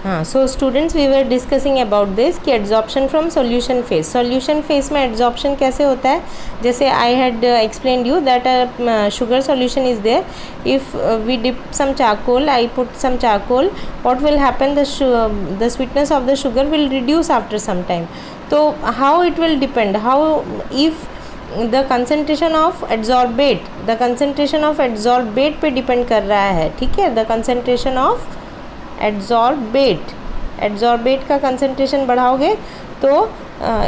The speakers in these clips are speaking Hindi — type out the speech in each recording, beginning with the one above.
हाँ, so students we were discussing about this कि adsorption from solution phase. Solution phase में एड्जॉर्प्शन कैसे होता है, जैसे I had explained you that sugar solution is there, if we dip some charcoal, I put some charcoal, what will happen, the sweetness of the sugar will reduce after some time. तो how it will depend, how if the concentration of adsorbate, the concentration of adsorbate पे डिपेंड कर रहा है, ठीक है। The concentration of adsorbate, adsorbate का कंसनट्रेशन बढ़ाओगे तो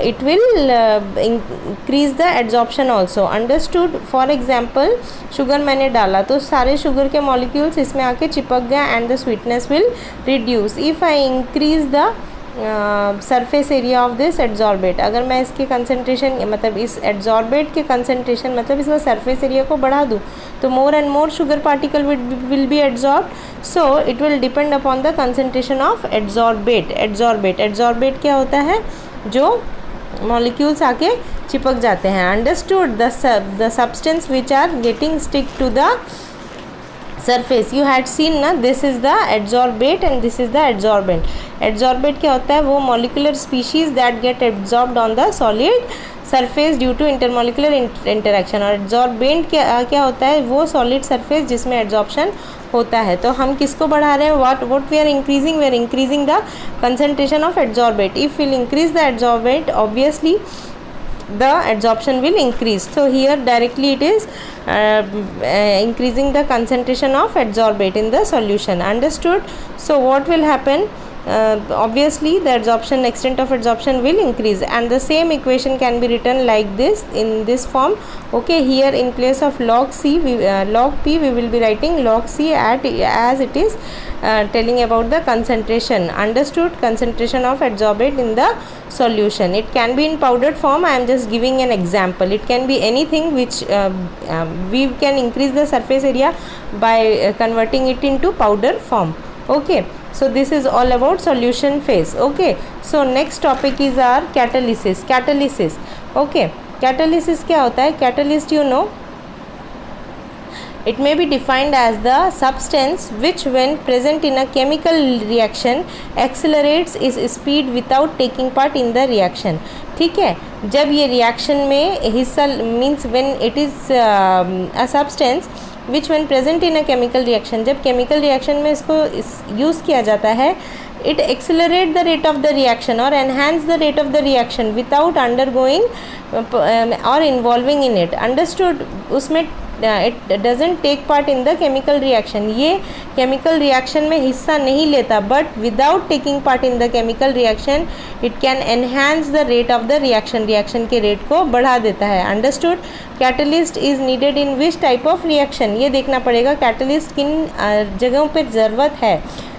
it will increase the adsorption also, understood. For example sugar मैंने डाला तो सारे शुगर के मॉलिक्यूल्स इसमें आके चिपक गए and the sweetness will reduce. If I increase the surface area of this adsorbate, अगर मैं इसके कंसनट्रेशन मतलब इस एड्जॉर्बेट के कंसनट्रेशन मतलब इसका सरफेस एरिया को बढ़ा दूँ तो more and more sugar particle will be adsorbed, so it will depend upon the concentration of adsorbate. Adsorbate क्या होता है, जो मॉलिक्यूल्स आके चिपक जाते हैं, understood. The substance which are getting stick to the surface, you had seen ना, this is the adsorbate and this is the adsorbent। adsorbate क्या होता है, वो molecular species that get absorbed on the solid surface due to intermolecular interaction, और adsorbent क्या होता है, वो solid surface जिसमें adsorption होता है। तो हम किसको बढ़ा रहे हैं, what we are increasing the concentration of adsorbate। if we'll increase the adsorbate, obviously the adsorption will increase, so here directly it is increasing the concentration of adsorbate in the solution, understood। so what will happen, obviously the adsorption, extent of adsorption will increase, and the same equation can be written like this in this form, okay। here in place of log C, log P, we will be writing log C as it is telling about the concentration, understood, concentration of adsorbate in the solution। it can be in powdered form, I am just giving an example, it can be anything which we can increase the surface area by converting it into powder form, okay। so this is all about solution phase, okay। so next topic is our catalysis, okay। catalysis क्या होता है, catalyst you know, it may be defined as the substance which when present in a chemical reaction accelerates its speed without taking part in the reaction, ठीक है। जब ये रिएक्शन में हिस्सा means when it is a substance which when present in a chemical reaction, जब केमिकल रिएक्शन में इसको यूज़ किया जाता है, it accelerate the rate of the reaction or enhance the rate of the reaction without undergoing or involving in it, understood। उसमें it doesn't take part in the chemical reaction, ये chemical reaction में हिस्सा नहीं लेता, but without taking part in the chemical reaction it can enhance the rate of the reaction, reaction के rate को बढ़ा देता है, understood। catalyst is needed in which type of reaction, ये देखना पड़ेगा catalyst किन जगहों पर ज़रूरत है,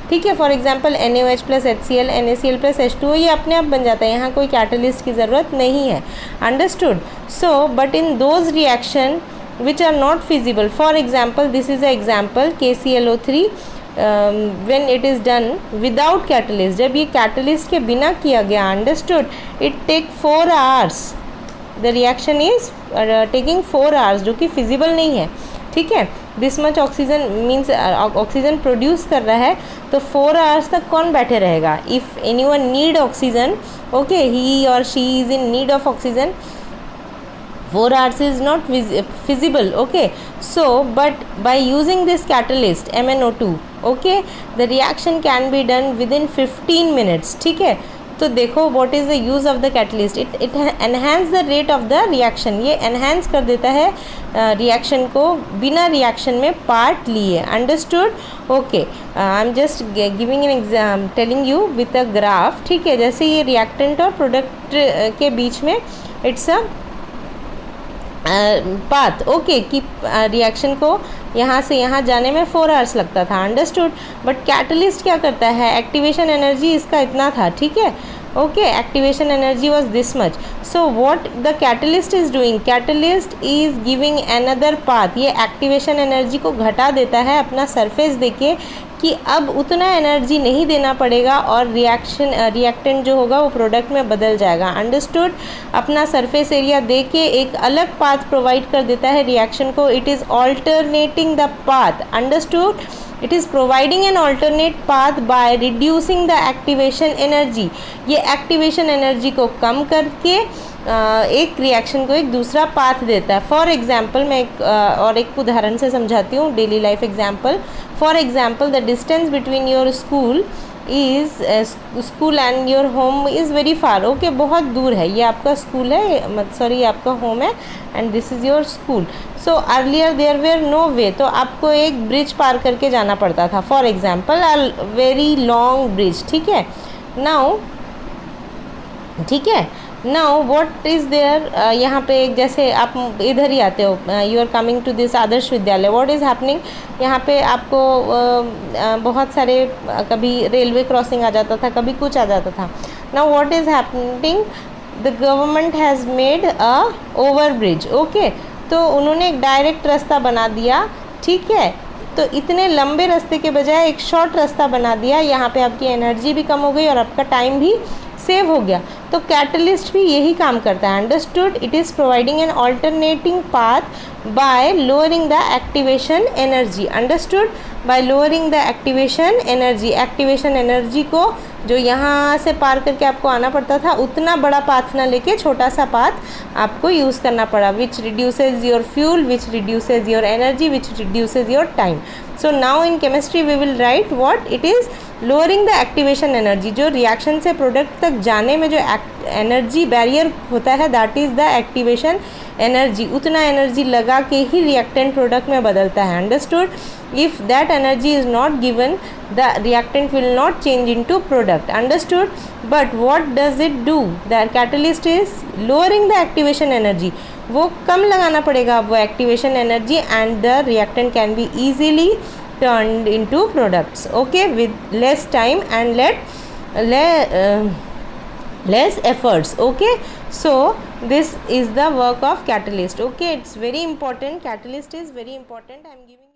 ठीक है। For example NaOH plus HCl, NaCl plus H2O, ये अपने आप बन जाता है, यहाँ कोई कैटलिस्ट की ज़रूरत नहीं है, understood. So but in those reaction which are not feasible, for example this is a example KClO3 when it is done without catalyst, जब ये कैटलिस्ट के बिना किया गया, understood, it take 4 hours, the reaction is taking 4 hours, जो कि फिजिबल नहीं है, ठीक है। This much oxygen means oxygen produce कर रहा है, तो 4 hours तक कौन बैठे रहेगा। If any one need oxygen, okay, he और she is in need of oxygen, 4 hours is not feasible, okay। so but by using this catalyst MnO2, okay, the reaction can be done within 15 minutes, ठीक है। तो देखो what is the use of the catalyst, it enhance the rate of the reaction, ये enhance कर देता है reaction को बिना reaction में part लिए, understood, okay। I'm just giving an exam, telling you with a graph, ठीक है। जैसे ये reactant और product के बीच में it's a पाथ, ओके, कि रिएक्शन को यहाँ से यहाँ जाने में 4 hours लगता था, अंडरस्टूड। बट कैटलिस्ट क्या करता है, एक्टिवेशन एनर्जी इसका इतना था, ठीक है, okay, activation energy was this much. So what the catalyst is doing, catalyst is giving another path, ये एक्टिवेशन एनर्जी को घटा देता है अपना सरफेस देके कि अब उतना एनर्जी नहीं देना पड़ेगा और रिएक्टेंट जो होगा वो प्रोडक्ट में बदल जाएगा, अंडरस्टूड। अपना सरफेस एरिया दे के एक अलग पाथ प्रोवाइड कर देता है रिएक्शन को, it is alternating the path, understood. It is providing an alternate path by reducing the activation energy. ये एक्टिवेशन एनर्जी को कम करके एक रिएक्शन को एक दूसरा पाथ देता है। फॉर एग्जाम्पल मैं एक उदाहरण से समझाती हूँ, daily life example. For example the distance between your school school and your home is very far. Okay, बहुत दूर है, ये आपका स्कूल है, सॉरी ये आपका होम है, and this is your school. So earlier there were no way, तो आपको एक ब्रिज पार करके जाना पड़ता था। For example a very long bridge, ठीक है। Now now what is there, यहाँ पे जैसे आप इधर ही आते हो, you are coming to this Adarsh Vidyalaya, what is happening, यहाँ पे आपको बहुत सारे कभी रेलवे क्रॉसिंग आ जाता था, कभी कुछ आ जाता था। Now what is happening, the government has made a over bridge. Okay, तो उन्होंने एक डायरेक्ट रास्ता बना दिया, ठीक है। तो इतने लंबे रास्ते के बजाय एक शॉर्ट रास्ता बना दिया, यहाँ पे आपकी एनर्जी भी कम हो गई और आपका टाइम भी सेव हो गया। तो कैटलिस्ट भी यही काम करता है। Understood, it is providing N alternating path by lowering the activation energy. Understood, bye lowering the activation energy. Activation energy को जो यहाँ से पार करके आपको आना पड़ता था, उतना बड़ा पाथ ना लेके छोटा सा पाथ आपको यूज़ करना पड़ा, which reduces your fuel, which reduces your energy, which reduces your time. So now in chemistry we will write what it is lowering the activation energy. जो रिएक्शन से प्रोडक्ट तक जाने में जो एनर्जी बैरियर होता है, that is the activation energy. उतना एनर्जी लगा के ही रिएक्टेंट प्रोडक्ट में बदलता है। Understood, if that energy is not given, the reactant will not change into product. Understood, but what does it do, the catalyst is lowering the activation energy. वो कम लगाना पड़ेगा वो activation energy, and the reactant can be easily turned into products, okay, with less time and less efforts. Okay, so this is the work of catalyst. Okay, it's very important, catalyst is very important. I am giving